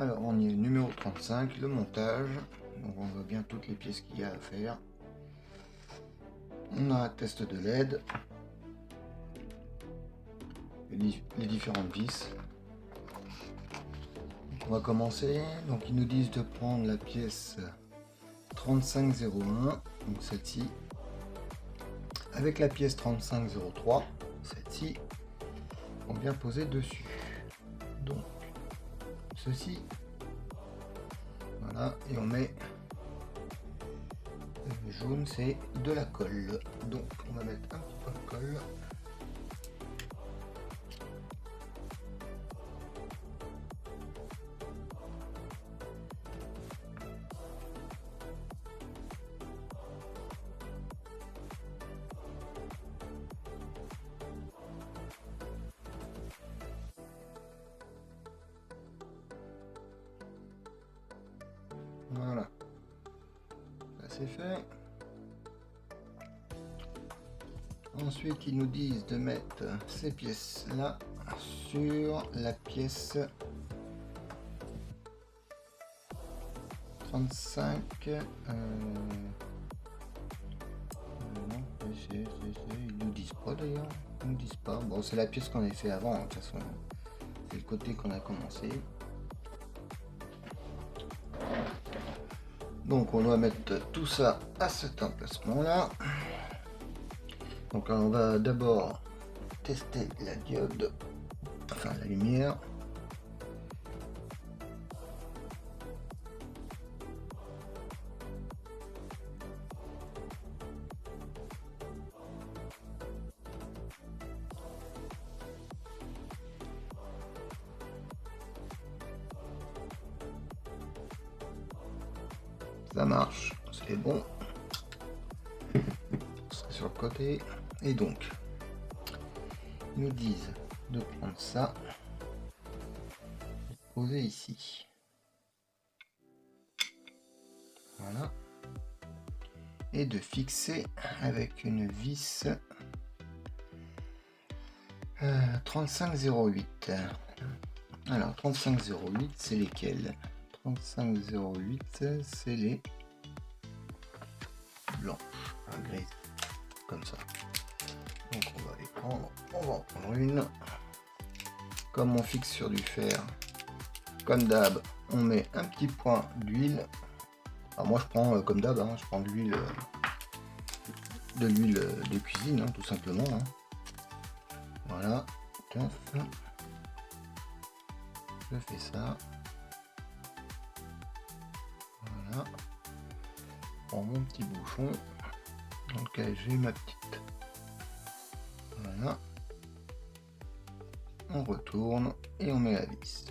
Alors on est numéro 35, le montage. Donc on voit bien toutes les pièces qu'il y a à faire. On a un test de LED. Les différentes vis. Donc on va commencer. Donc ils nous disent de prendre la pièce 3501, donc celle-ci, avec la pièce 3503, celle-ci, on vient poser dessus. Donc ceci, voilà, et on met le jaune, c'est de la colle. Donc on va mettre un petit peu de colle. Voilà, ça c'est fait. Ensuite, ils nous disent de mettre ces pièces là sur la pièce 35. Non, ils nous disent pas d'ailleurs. Ils nous disent pas. Bon, c'est la pièce qu'on a fait avant, de toute façon. C'est le côté qu'on a commencé. Donc on doit mettre tout ça à cet emplacement là. Donc on va d'abord tester la diode, enfin la lumière. Ça marche, c'est bon. C'est sur le côté. Et donc, ils nous disent de prendre ça, de poser ici. Voilà. Et de fixer avec une vis 3508. Alors 3508, c'est lesquels? 3508, c'est les blanches, grises, comme ça. Donc on va les prendre, on va en prendre une. Comme on fixe sur du fer, comme d'hab, on met un petit point d'huile. Alors moi je prends comme d'hab, je prends de l'huile de cuisine, tout simplement. Voilà, je fais ça. Voilà, je prends mon petit bouchon dans lequel j'ai ma petite. Voilà, on retourne et on met la vis.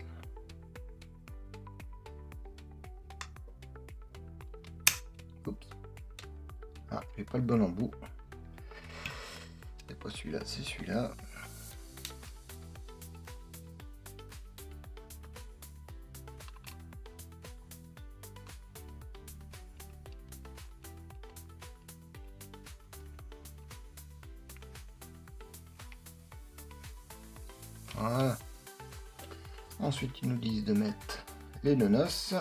Oups. Ah, j'ai pas le bon embout. C'est pas celui-là, c'est celui-là. Voilà. Ensuite, ils nous disent de mettre les nonos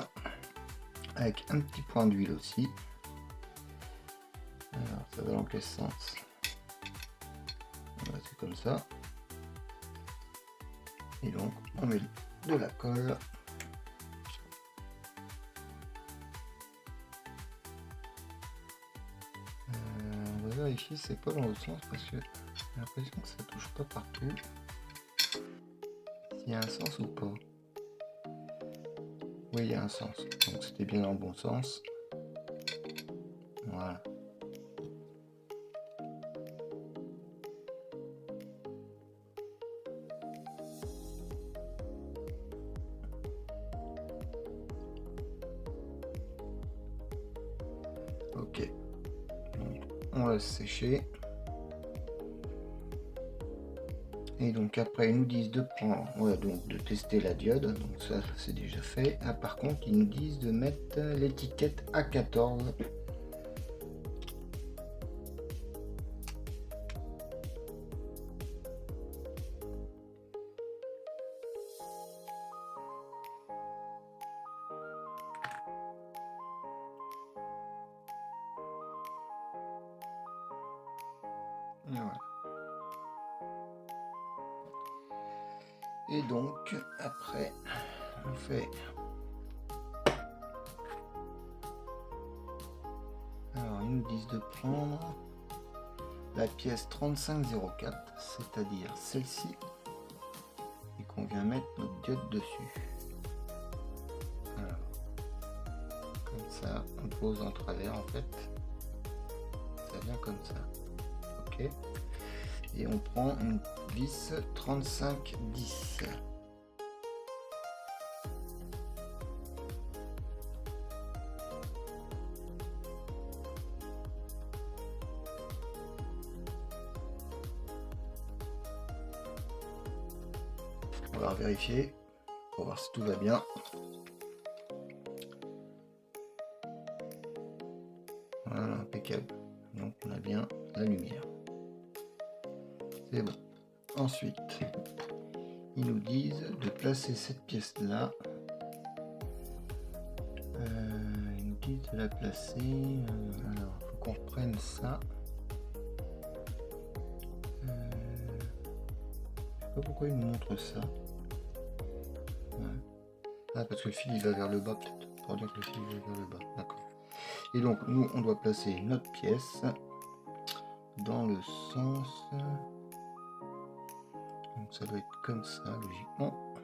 avec un petit point d'huile aussi. Alors, ça va dans quel sens? Voilà, c'est comme ça. Et donc, on met de la colle. On va vérifier si c'est pas dans l'autre sens parce que j'ai l'impression que ça touche pas partout. S'il y a un sens ou pas? Oui, il y a un sens. Donc c'était bien dans le bon sens. Voilà. Ok. Donc, on laisse sécher. Et donc après ils nous disent de prendre, donc de tester la diode, donc ça c'est déjà fait. Ah, par contre ils nous disent de mettre l'étiquette A14. Voilà. Et donc après on fait alors ils nous disent de prendre la pièce 3504, c'est-à-dire celle-ci, et qu'on vient mettre notre diode dessus. Alors, comme ça, on pose en travers en fait, ça vient comme ça. Ok. Et on prend une vis 3510. On va vérifier pour voir si tout va bien. Voilà, impeccable. Donc on a bien la lumière. C'est bon. Ensuite, ils nous disent de placer cette pièce là. Ils nous disent de la placer. Alors, il faut qu'on reprenne ça. Je sais pas pourquoi ils nous montrent ça. Ouais. Ah, parce que le fil il va vers le bas, peut-être. Pour dire que le fil va vers le bas. D'accord. Et donc, nous, on doit placer notre pièce dans le sens. Donc, ça doit être comme ça, logiquement.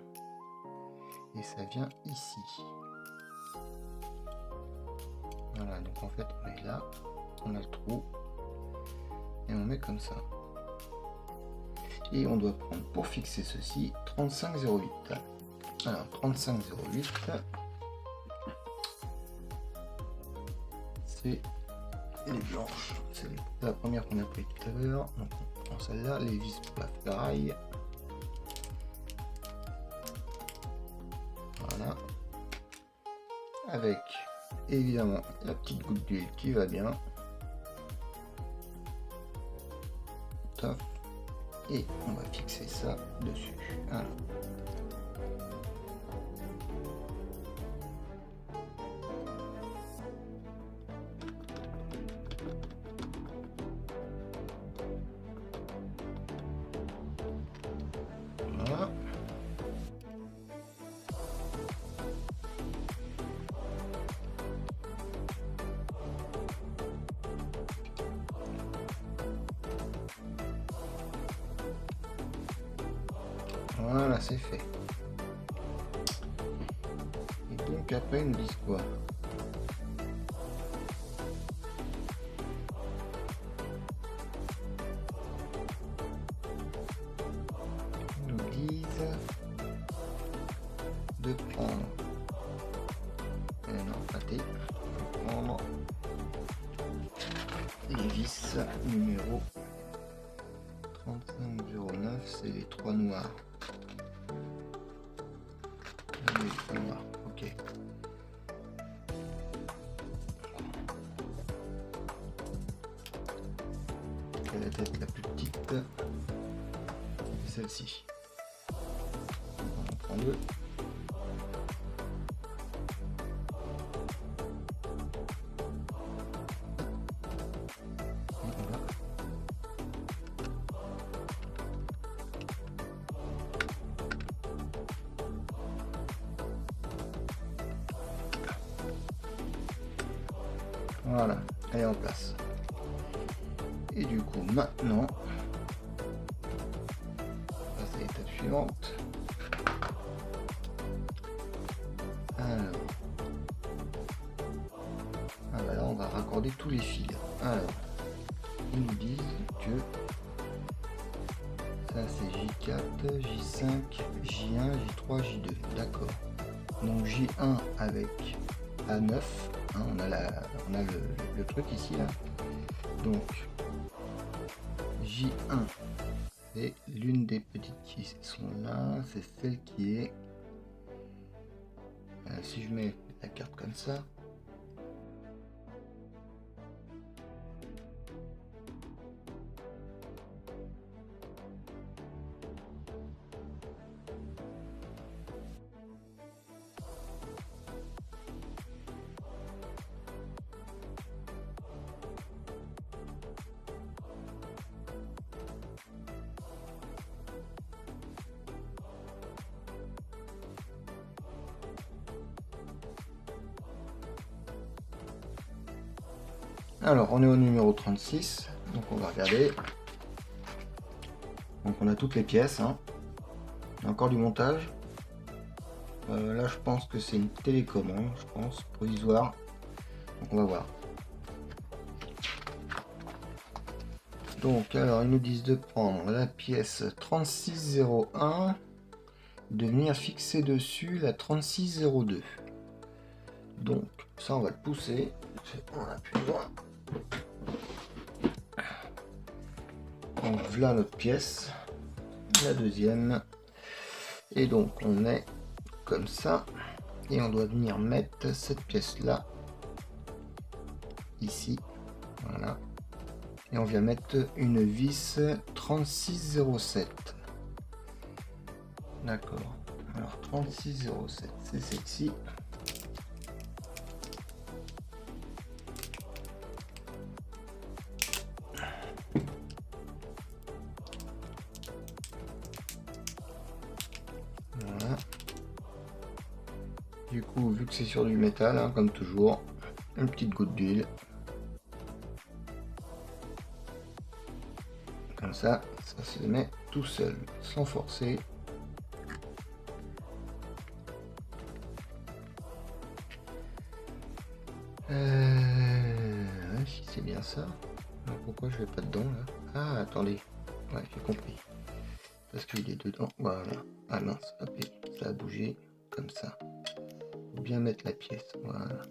Et ça vient ici. Voilà, donc en fait, on est là. On a le trou. Et on met comme ça. Et on doit prendre pour fixer ceci 3508. Alors 3508, c'est les blanches. C'est la première qu'on a pris tout à l'heure. Donc on prend celle-là, les vis plats pareil. Voilà. Avec évidemment la petite goutte d'huile qui va bien. Top. Et on va fixer ça dessus. Alors. Voilà. Voilà, c'est fait. Et donc après, ils nous disent quoi? Ils nous disent de prendre. Non, raté. Prendre les vis numéro 3509, c'est les trois noirs. Les trois noirs, ok. Et la tête la plus petite, c'est celle-ci. On en prend deux. Voilà, elle est en place. Et du coup, maintenant, on passe à l'étape suivante. Alors, là, on va raccorder tous les fils. Alors, ils nous disent que ça c'est J4, J5, J1, J3, J2. D'accord. Donc J1 avec A9. Hein, on a le truc ici là. Donc J1 c'est l'une des petites qui sont là, c'est celle qui est si je mets la carte comme ça, Alors, on est au numéro 36, donc on va regarder. Donc on a toutes les pièces, hein. Il y a encore du montage. Là, je pense que c'est une télécommande, je pense, provisoire. Donc on va voir. Donc, alors, ils nous disent de prendre la pièce 3601, de venir fixer dessus la 3602. Donc, ça, on va le pousser. On n'a plus besoin. Donc, voilà notre pièce. La deuxième. Et donc, on est comme ça. Et on doit venir mettre cette pièce-là. Ici. Voilà. Et on vient mettre une vis 3607. D'accord. Alors 3607, c'est sexy. Voilà. Du coup, vu que c'est sur du métal, hein, comme toujours, une petite goutte d'huile. Comme ça se met tout seul, sans forcer. Si c'est bien ça. Alors pourquoi je vais pas dedans là? Ah, attendez. Ouais, j'ai compris. Parce qu'il est dedans. Voilà. Ah mince, hop, ça a bougé comme ça. Faut bien mettre la pièce. Voilà.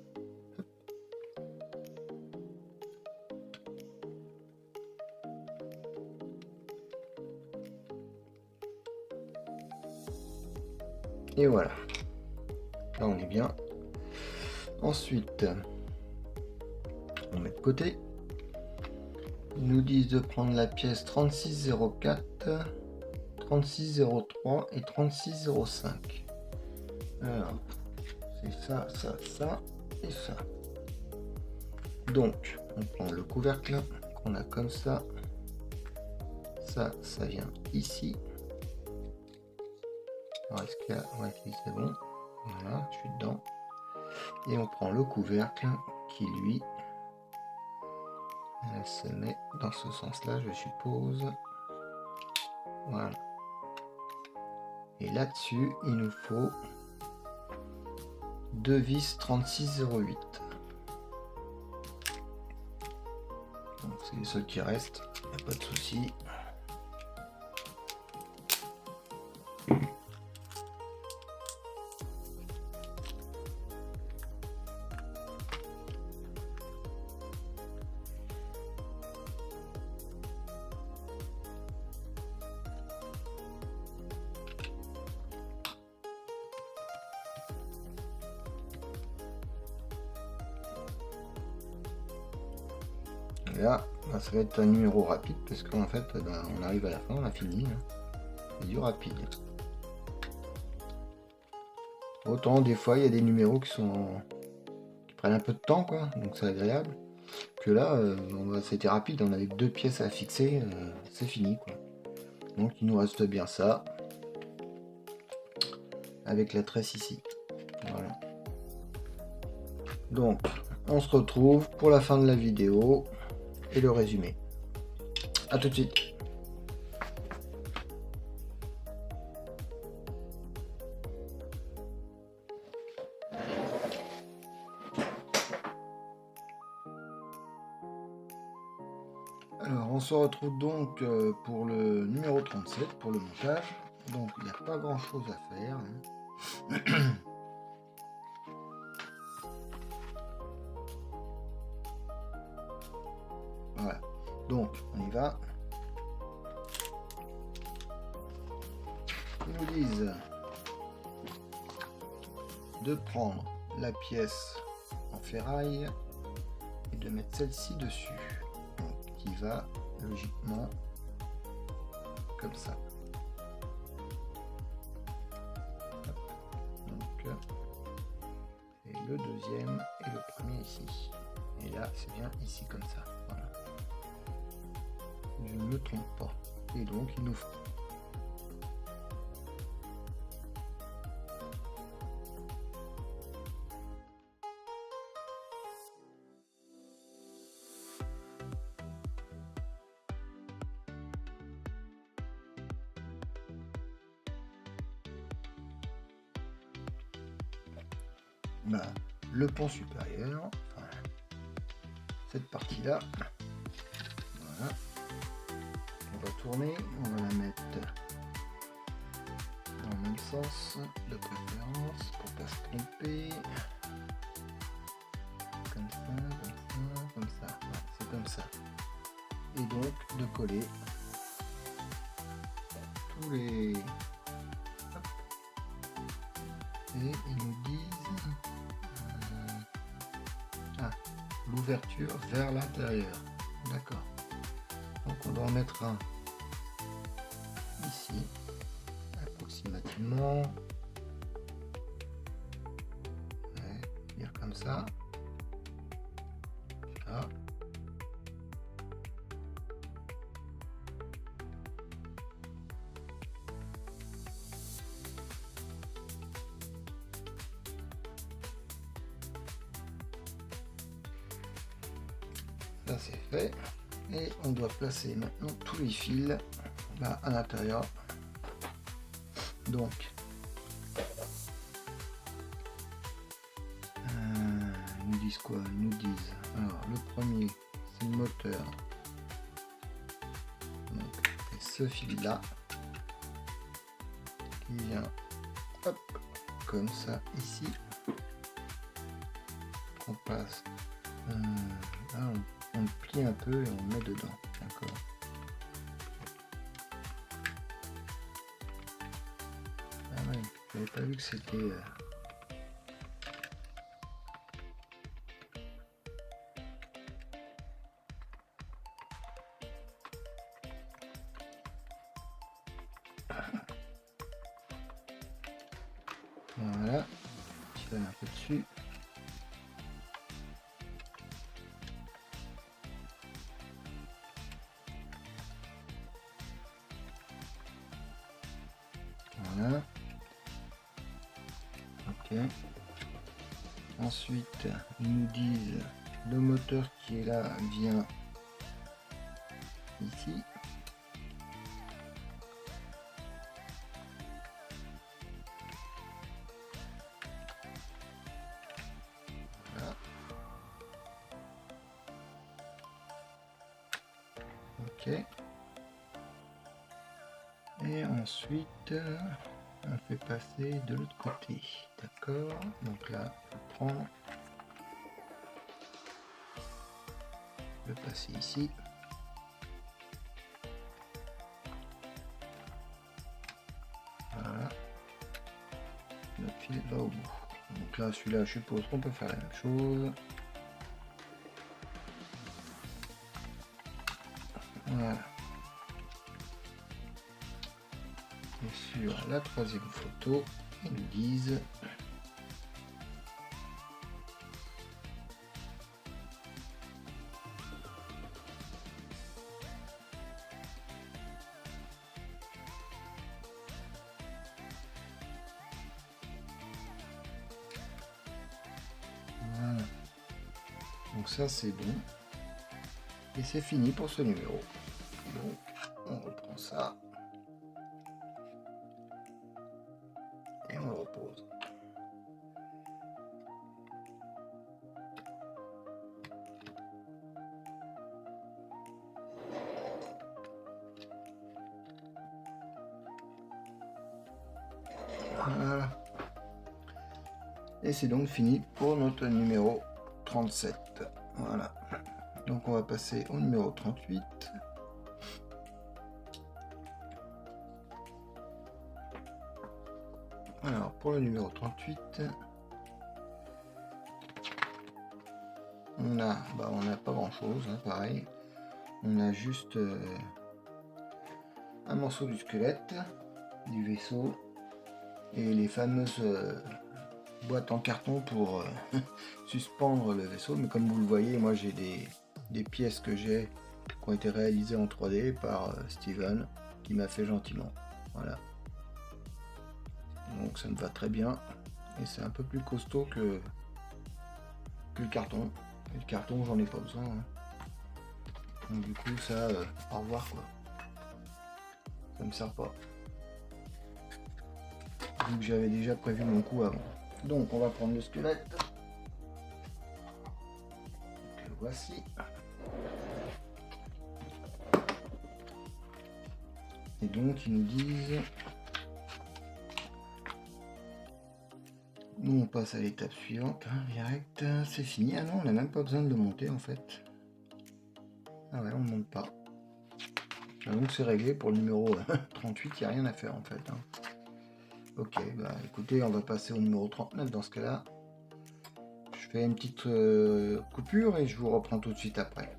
Et voilà. Là, on est bien. Ensuite, on met de côté. Ils nous disent de prendre la pièce 3604, 3603 et 3605. Alors, c'est ça, ça, ça et ça. Donc, on prend le couvercle qu'on a comme ça. Ça vient ici. Alors, est-ce qu'il y a... Ouais, c'est bon. Voilà, je suis dedans. Et on prend le couvercle qui, lui, se met dans ce sens-là, je suppose. Voilà. Et là-dessus, il nous faut deux vis 3608. Donc c'est les seuls qui restent, il n'y a pas de souci. Et là, ça va être un numéro rapide parce qu'en fait, on arrive à la fin, on a fini. C'est du rapide. Autant des fois, il y a des numéros qui prennent un peu de temps, quoi, donc c'est agréable. Que là, c'était rapide, on avait que deux pièces à fixer, c'est fini, quoi. Donc il nous reste bien ça avec la tresse ici. Voilà. Donc, on se retrouve pour la fin de la vidéo et le résumé. A tout de suite. Alors, on se retrouve donc pour le numéro 37, pour le montage. Donc, il n'y a pas grand chose à faire. Hein. Voilà. Donc, on y va. Ils nous disent de prendre la pièce en ferraille et de mettre celle-ci dessus. Donc, qui va logiquement comme ça. Donc, et le deuxième et le premier ici. Et là, c'est bien ici comme ça. Voilà. Je ne me trompe pas. Et donc, il nous faut le pont supérieur, enfin, cette partie-là. Voilà. On va tourner, on va la mettre dans le même sens de préférence pour pas se tromper. Comme ça. Ouais, c'est comme ça. Et donc de coller tous les... Hop. Et ils nous disent l'ouverture vers l'intérieur. D'accord. Donc on doit en mettre un ici, approximativement. Ouais, dire comme ça. Là. Ça c'est fait. Et on doit placer maintenant tous les fils là à l'intérieur. Donc ils nous disent quoi? Ils nous disent, alors le premier c'est le moteur, donc c'est ce fil là qui vient hop comme ça ici. On passe là, on le plie un peu et on le met dedans. D'accord. Ah ouais, j'avais pas vu que c'était voilà, je vais un peu dessus. Voilà. Ok. Ensuite, ils nous disent le moteur qui est là vient ici. Voilà. Ok. Et ensuite, on fait passer de l'autre côté. D'accord. Donc là, je vais prendre, le passer ici. Voilà. Le fil va au bout. Donc là, celui-là, je suppose qu'on peut faire la même chose. Voilà. Et sur la troisième photo, ils nous disent voilà. Donc ça c'est bon. Et c'est fini pour ce numéro. Donc on reprend ça. Et on le repose. Voilà. Et c'est donc fini pour notre numéro 37. Voilà. Donc on va passer au numéro 38. Alors pour le numéro 38, on n'a pas grand chose, hein, pareil. On a juste un morceau du squelette du vaisseau et les fameuses boîtes en carton pour suspendre le vaisseau. Mais comme vous le voyez, moi j'ai des pièces que j'ai qui ont été réalisées en 3D par Steven, qui m'a fait gentiment. Voilà. Donc ça me va très bien. Et c'est un peu plus costaud que le carton. Et le carton, j'en ai pas besoin. Hein. Donc du coup, ça, au revoir quoi. Ça me sert pas. Vu que j'avais déjà prévu mon coup avant. Donc on va prendre le squelette. Donc, le voici. Et donc ils nous disent, nous on passe à l'étape suivante, hein, direct, c'est fini. Ah non, on n'a même pas besoin de le monter en fait. Ah ouais, on ne monte pas. Ah, donc c'est réglé pour le numéro 38, il n'y a rien à faire en fait. Hein. Ok, bah écoutez, on va passer au numéro 39 dans ce cas-là. Je fais une petite coupure et je vous reprends tout de suite après.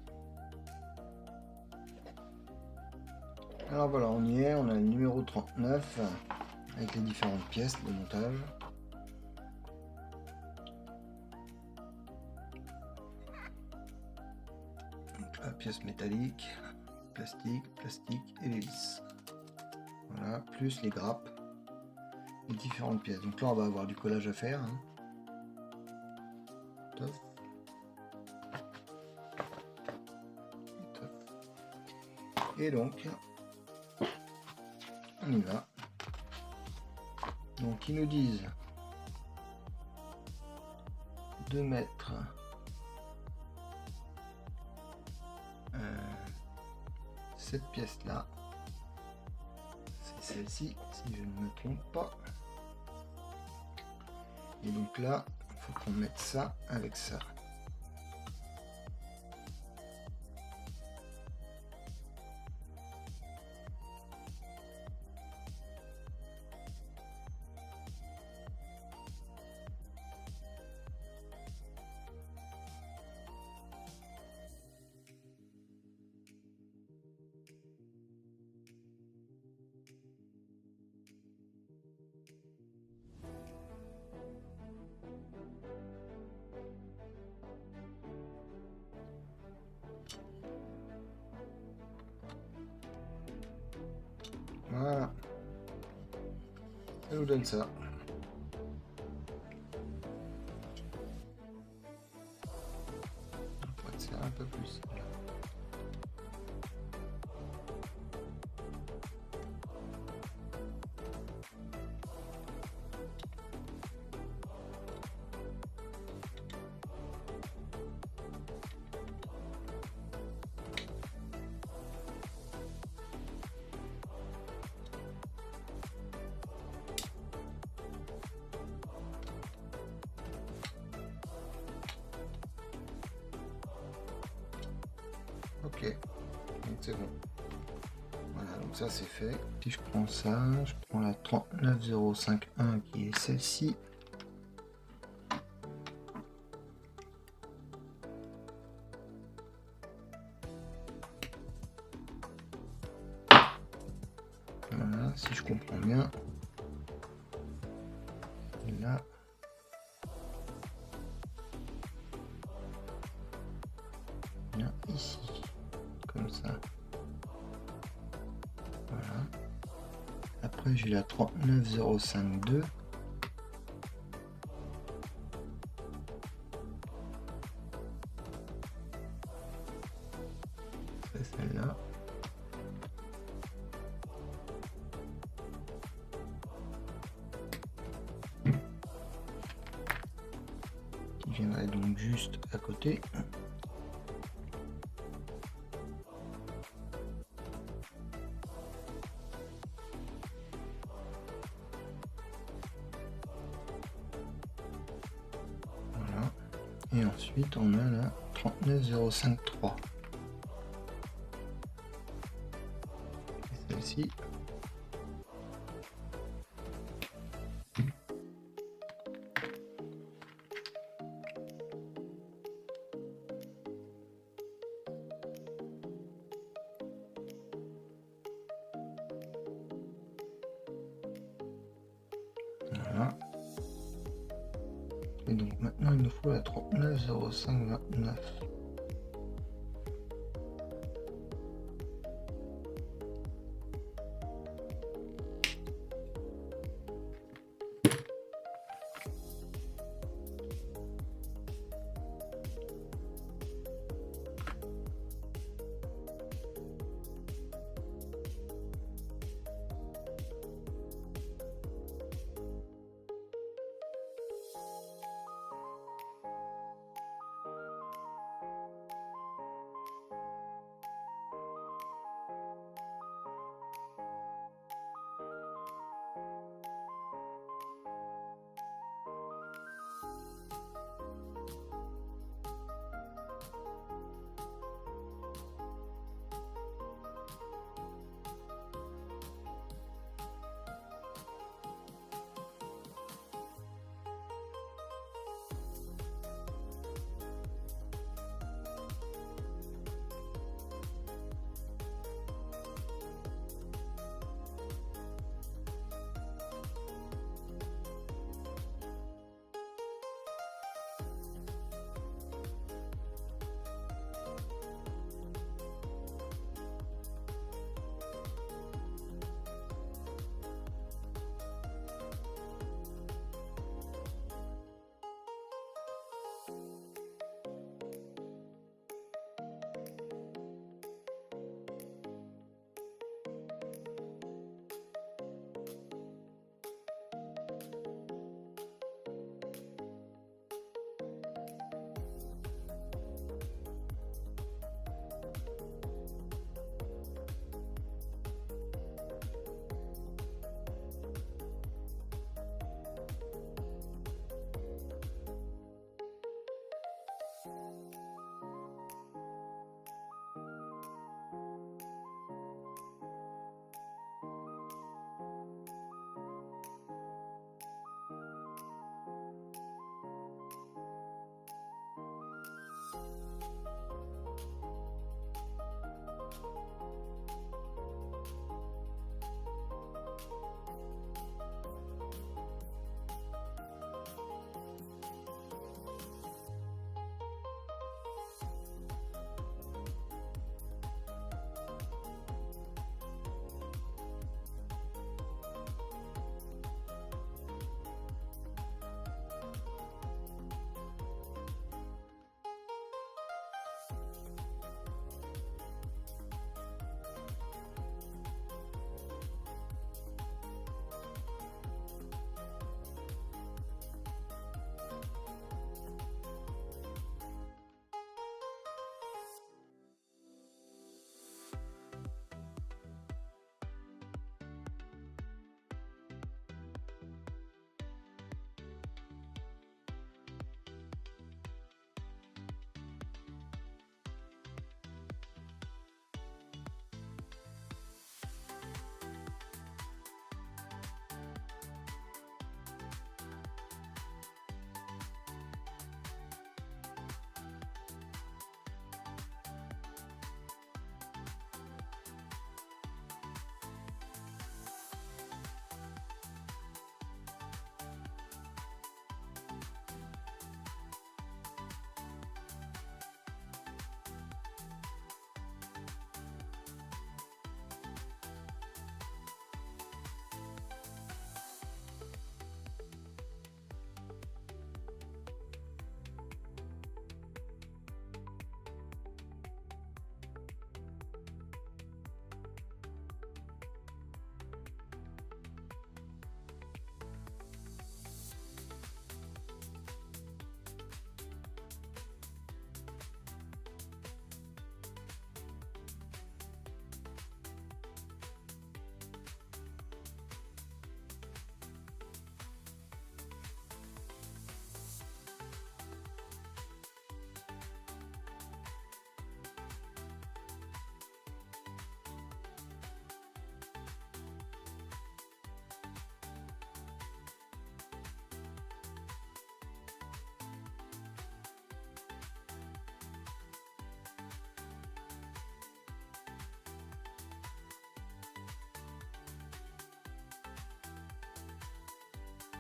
Alors voilà, on y est, on a le numéro 39 avec les différentes pièces de montage. Donc la pièce métallique, plastique et les vis. Voilà, plus les grappes, les différentes pièces. Donc là on va avoir du collage à faire. Hein. Top. Et donc, on y va. Donc ils nous disent de mettre cette pièce là, c'est celle-ci si je ne me trompe pas. Et donc là, il faut qu'on mette ça avec ça. Voilà, ça nous donne ça. On va tirer un peu plus. Ok, donc c'est bon. Voilà, donc ça c'est fait. Si je prends ça, je prends la 39051 qui est celle-ci. Voilà, si je comprends bien. Et là. Bien ici. Comme ça. Voilà. Après j'ai la 39052. C'est celle-là. Qui viendrait donc juste à côté. Et ensuite, on a la 39053. Et celle-ci. Voilà. Et donc maintenant, il nous faut la 390529.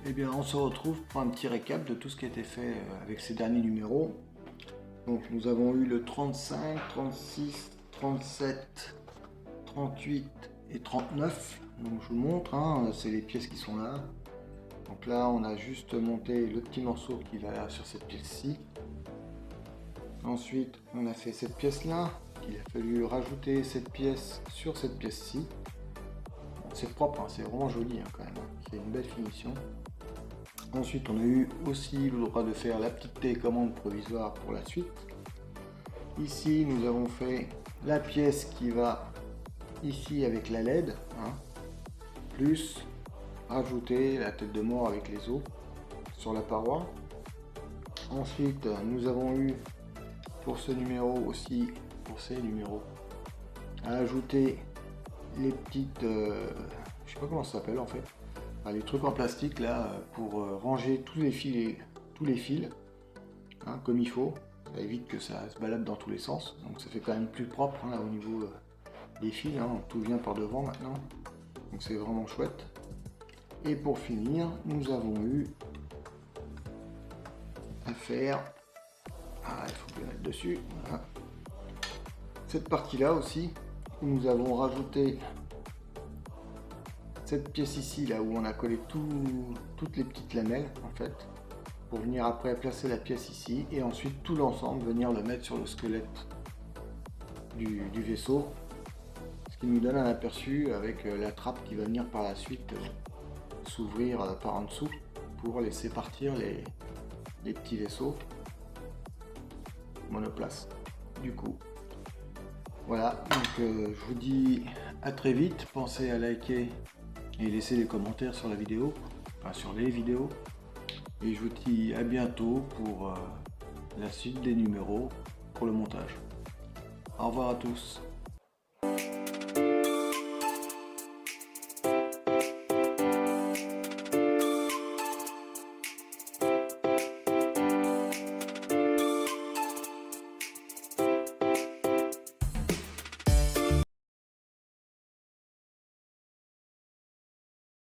Eh bien, on se retrouve pour un petit récap de tout ce qui a été fait avec ces derniers numéros. Donc, nous avons eu le 35, 36, 37, 38 et 39. Donc, je vous montre, hein, c'est les pièces qui sont là. Donc là, on a juste monté le petit morceau qui va sur cette pièce-ci. Ensuite, on a fait cette pièce-là. Il a fallu rajouter cette pièce sur cette pièce-ci. C'est propre, hein, c'est vraiment joli hein, quand même. C'est une belle finition. Ensuite, on a eu aussi le droit de faire la petite télécommande provisoire pour la suite. Ici, nous avons fait la pièce qui va ici avec la LED, hein, plus rajouter la tête de mort avec les os sur la paroi. Ensuite, nous avons eu pour ce numéro aussi, pour ces numéros, à ajouter les petites, je sais pas comment ça s'appelle en fait, les trucs en plastique là pour ranger tous les fils, hein, comme il faut. Ça évite que ça se balade dans tous les sens, donc ça fait quand même plus propre hein, là, au niveau des fils, hein, tout vient par devant maintenant, donc c'est vraiment chouette. Et pour finir, nous avons eu à faire, il faut le mettre dessus, voilà. Cette partie là aussi, où nous avons rajouté cette pièce ici, là où on a collé toutes les petites lamelles en fait, pour venir après placer la pièce ici, et ensuite tout l'ensemble venir le mettre sur le squelette du vaisseau, ce qui nous donne un aperçu avec la trappe qui va venir par la suite s'ouvrir par en dessous pour laisser partir les petits vaisseaux monoplace. Du coup, voilà, donc je vous dis à très vite, pensez à liker et laisser des commentaires sur la vidéo, enfin sur les vidéos, et je vous dis à bientôt pour la suite des numéros pour le montage. Au revoir à tous.